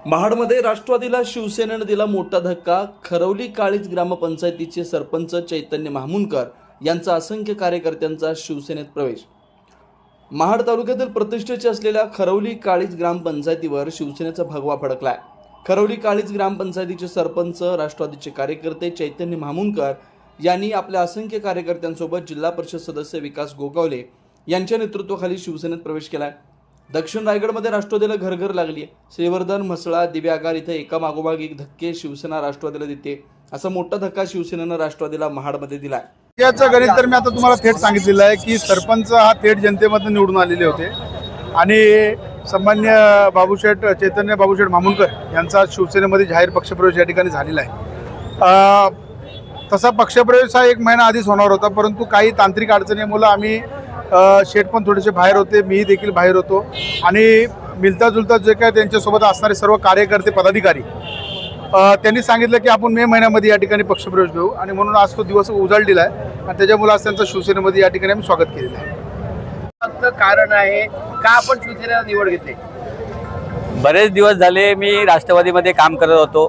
महाडमध्ये राष्ट्रवादीला शिवसेनेनं दिला मोठा धक्का। खरवली काळीज ग्रामपंचायतीचे सरपंच चैतन्य महामुनकर यांचा असंख्य कार्यकर्त्यांचा शिवसेनेत प्रवेश। महाड तालुक्यातील प्रतिष्ठेचे असलेल्या खरवली काळीज ग्रामपंचायतीवर शिवसेनेचा भगवा फडकलाय। खरवली काळीज ग्रामपंचायतीचे सरपंच राष्ट्रवादीचे कार्यकर्ते चैतन्य महामुनकर यांनी आपल्या असंख्य कार्यकर्त्यांसोबत जिल्हा परिषद सदस्य विकास गोगावले यांच्या नेतृत्वाखाली शिवसेनेत प्रवेश केलाय। दक्षिण रायगडमध्ये राष्ट्रवादीला घरघर लागली आहे। श्रीवर्धन, म्हसळा, दिव्यागार इथे एका मागोमाग एक धक्के शिवसेना राष्ट्रवादीला देते। असा मोठा धक्का शिवसेनेनं राष्ट्रवादीला महाडमध्ये दिलाय। याचं गणित तर मी आता तुम्हाला थेट सांगितलेलं आहे की सरपंच हा थेट जनतेमधून निवडून आलेले होते आणि सन्मान्य चैतन्य बाबूशेठ महामुनकर यांचा शिवसेनेमध्ये जाहीर पक्षप्रवेश या ठिकाणी झालेला आहे। तसा पक्षप्रवेश हा 1 महिना आधीच होणार होता, परंतु काही तांत्रिक अडचणीमुळे आम्ही शेठ पण थोडेसे बाहेर होते, मी देखील बाहेर होतो आणि मिळता जुलता जे काय त्यांच्यासोबत असणारे सर्व कार्यकर्ते पदाधिकारी त्यांनी सांगितलं की आपण मे महिन्यामध्ये या ठिकाणी पक्षप्रवेश घेऊ आणि म्हणून आज तो दिवस उजाडलेला आहे आणि त्याच्यामुळे आज त्यांचं शिवसेनेमध्ये या ठिकाणी आम्ही स्वागत केलेलं आहे। कारण आहे का आपण शिवसेनेला निवड घेतली? बरेच दिवस झाले मी राष्ट्रवादीमध्ये काम करत होतो,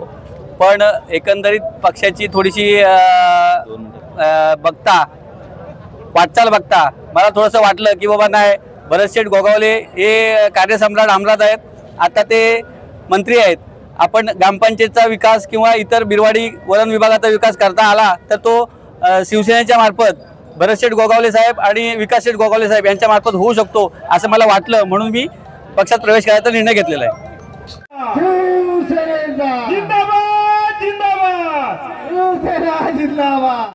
पण एकंदरीत पक्षाची थोडीशी वाटचाल बघता मला थोडंसं वाटलं की बाबा नाही, भरतशेठ गोगावले हे कार्यसम्राट आमदार आहेत, आता ते मंत्री आहेत, आपण ग्रामपंचायतचा विकास किंवा इतर बिरवाडी वरण विभागाचा विकास करता आला तर तो शिवसेनेच्या मार्फत भरतशेठ गोगावले साहेब आणि विकासशेठ गोगावले साहेब यांच्या मार्फत होऊ शकतो असं मला वाटलं, म्हणून मी पक्षात प्रवेश करायचा निर्णय घेतलेला आहे। जिंदाबाद जिंदाबाद जिंदाबाद